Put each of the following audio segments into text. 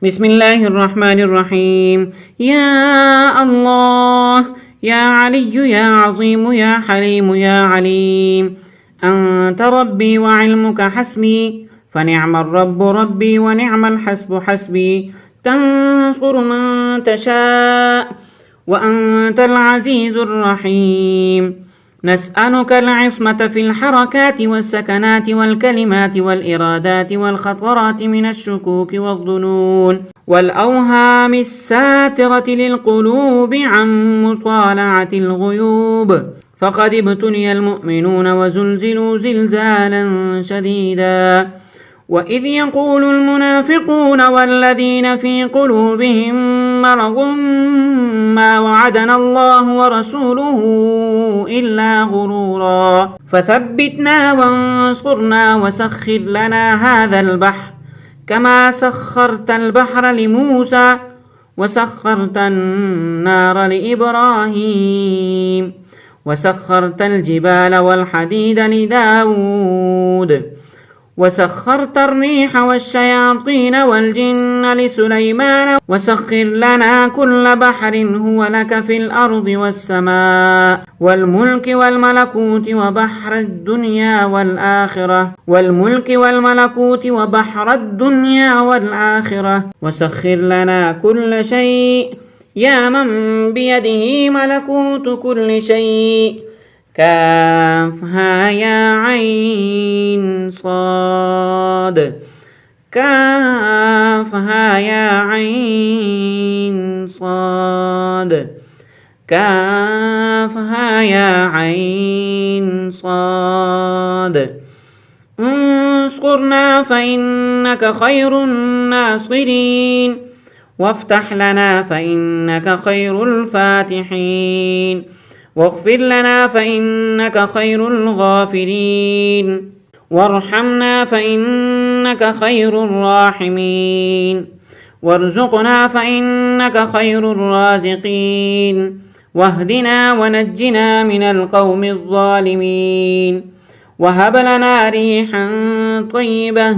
بسم الله الرحمن الرحيم. يا الله، يا علي يا عظيم يا حليم يا عليم، أنت ربي وعلمك حسبي، فنعم الرب ربي ونعم الحسب حسبي. تنصر من تشاء وأنت العزيز الرحيم. نسألك العصمة في الحركات والسكنات والكلمات والإرادات والخطرات من الشكوك والظنون والأوهام الساترة للقلوب عن مطالعة الغيوب، فقد ابتلي المؤمنون وزلزلوا زلزالا شديدا. وإذ يقول المنافقون والذين في قلوبهم مرض ما وعدنا الله ورسوله إلا غرورا، فثبتنا وانصرنا وسخر لنا هذا البحر كما سخرت البحر لموسى وسخرت النار لإبراهيم وسخرت الجبال والحديد لداود وسخرت الريح والشياطين والجن لسليمان وسخر لنا كل بحر هو لك في الأرض والسماء والملك والملكوت وبحر الدنيا والآخرة وسخر لنا كل شيء يا من بيده ملكوت كل شيء. كافها يا عين صاد، كافها يا عين صاد، كافها يا عين صاد. انصرنا فإنك خير الناصرين، وافتح لنا فإنك خير الفاتحين، واغفر لنا فإنك خير الغافرين، وارحمنا فإنك خير الراحمين، وارزقنا فإنك خير الرازقين، واهدنا ونجنا من القوم الظالمين، وهب لنا ريحا طيبة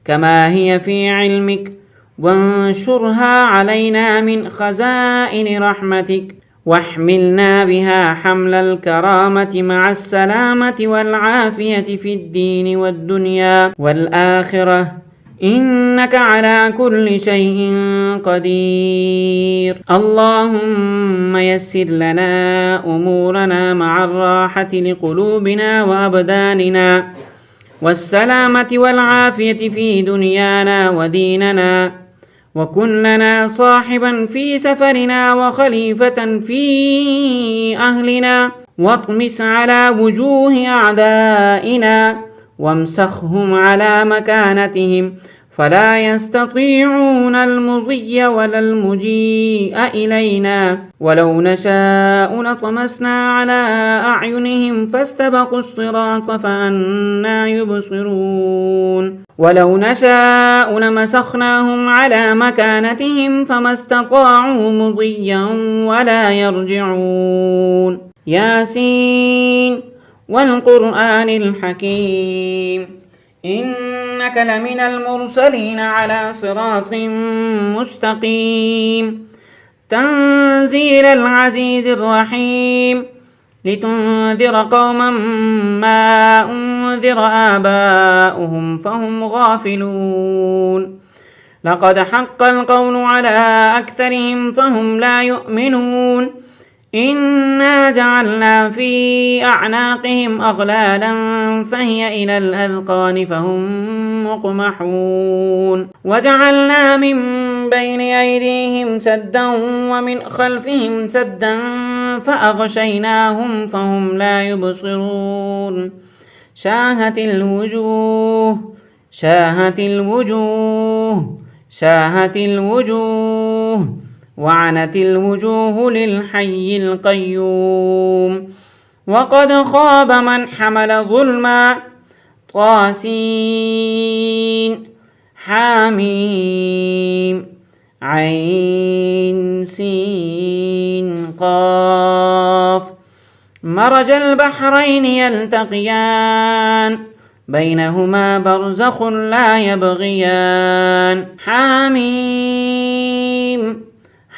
كما هي في علمك، وانشرها علينا من خزائن رحمتك، واحملنا بها حمل الكرامة مع السلامة والعافية في الدين والدنيا والآخرة، إنك على كل شيء قدير. اللهم يسر لنا أمورنا مع الراحة لقلوبنا وأبداننا والسلامة والعافية في دنيانا وديننا، وكن لنا صاحبا في سفرنا وخليفة في أهلنا، واطمس على وجوه أعدائنا وامسخهم على مكانتهم فلا يستطيعون المضي ولا المجيء إلينا. ولو نشاء لطمسنا على أعينهم فاستبقوا الصراط فأنى يبصرون، ولو نشاء لمسخناهم على مكانتهم فما استطاعوا مضيا ولا يرجعون. ياسين والقرآن الحكيم، إنك لمن المرسلين على صراط مستقيم. تنزيل العزيز الرحيم، لتنذر قوما ما أنذر آباؤهم فهم غافلون. لقد حق القول على أكثرهم فهم لا يؤمنون. إنا جعلنا في أعناقهم أغلالا فهي إلى الأذقان فهم مقمحون، وجعلنا من بين أيديهم سدا ومن خلفهم سدا فأغشيناهم فهم لا يبصرون. شاهت الوجوه، شاهت الوجوه، شاهت الوجوه، وعنت الوجوه للحي القيوم. وقد خاب من حمل ظلما. طاسين حاميم عين سين قاف. مرج البحرين يلتقيان بينهما برزخ لا يبغيان. حاميم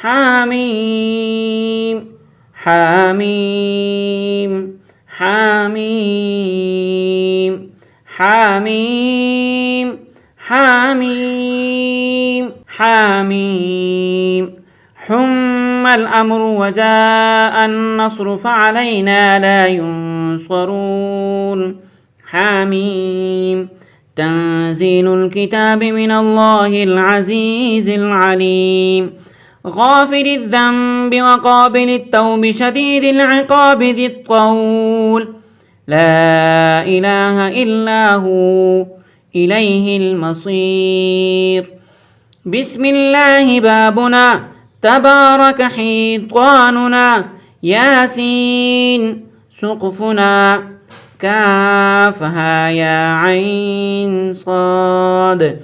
حاميم حاميم حاميم حاميم حاميم حاميم حم الأمر وجاء النصر فعلينا لا ينصرون حاميم تنزيل الكتاب من الله العزيز العليم غافر الذنب وقابل التوب شديد العقاب ذي الطول لا إله إلا هو إليه المصير بسم الله بابنا تبارك حيطاننا ياسين سقفنا كافها يا عين صاد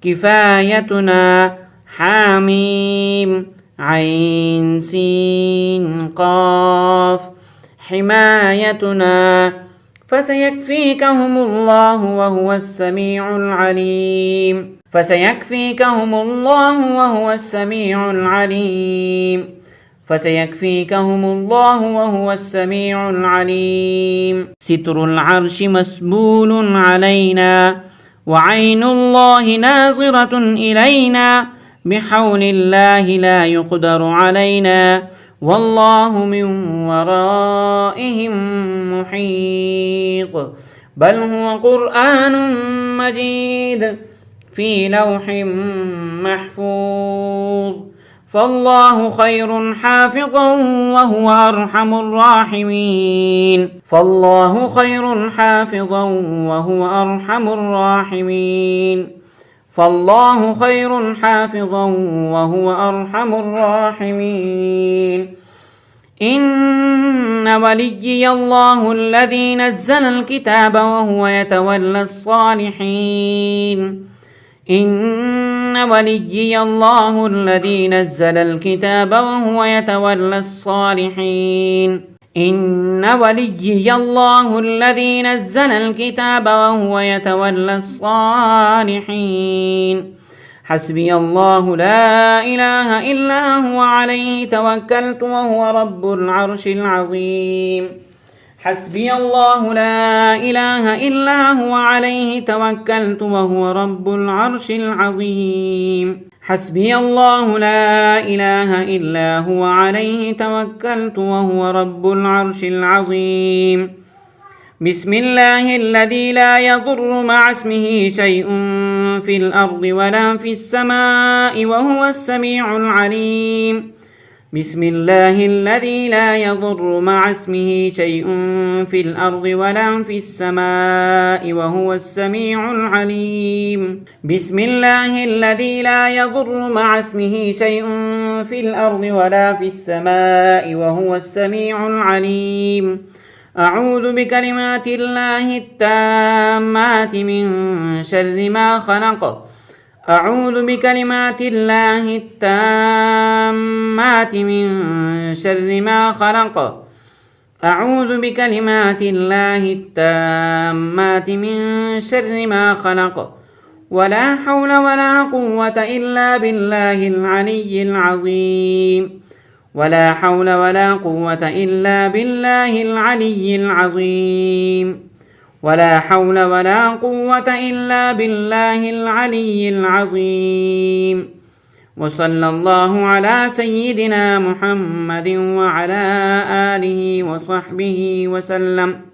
كفايتنا حاميم عين سين قاف حمايتنا فسيكفيكهم الله وهو السميع العليم فسيكفيكهم الله وهو السميع العليم فسيكفيكهم الله وهو السميع العليم ستر العرش مسبول علينا وعين الله ناظرة إلينا بحول الله لا يقدر علينا والله من ورائهم محيط بل هو قرآن مجيد في لوح محفوظ فالله خير حافظا وهو أرحم الراحمين فالله خير حافظا وهو أرحم الراحمين فالله خير حافظا وهو أرحم الراحمين إن وليي الله الذي نزل الكتاب وهو يتولى الصالحين إن وليي الله الذي نزل الكتاب وهو يتولى الصالحين إن وليي الله الذي نزل الكتاب وهو يتولى الصالحين حسبي الله لا إله إلا هو عليه توكلت وهو رب العرش العظيم حسبي الله لا إله إلا هو عليه توكلت وهو رب العرش العظيم حسبي الله لا إله إلا هو عليه توكلت وهو رب العرش العظيم بسم الله الذي لا يضر مع اسمه شيء في الأرض ولا في السماء وهو السميع العليم بسم الله الذي لا يضر مع اسمه شيء في الأرض ولا في السماء وهو السميع العليم بسم الله الذي لا يضر مع اسمه شيء في الأرض ولا في السماء وهو السميع العليم أعوذ بكلمات الله التامات من شر ما خلق أعوذ بكلمات الله التامات من شر ما خلق أعوذ بكلمات الله التامات من شر ما خلق ولا حول ولا قوة إلا بالله العلي العظيم ولا حول ولا قوة إلا بالله العلي العظيم ولا حول ولا قوة إلا بالله العلي العظيم وصلى الله على سيدنا محمد وعلى آله وصحبه وسلم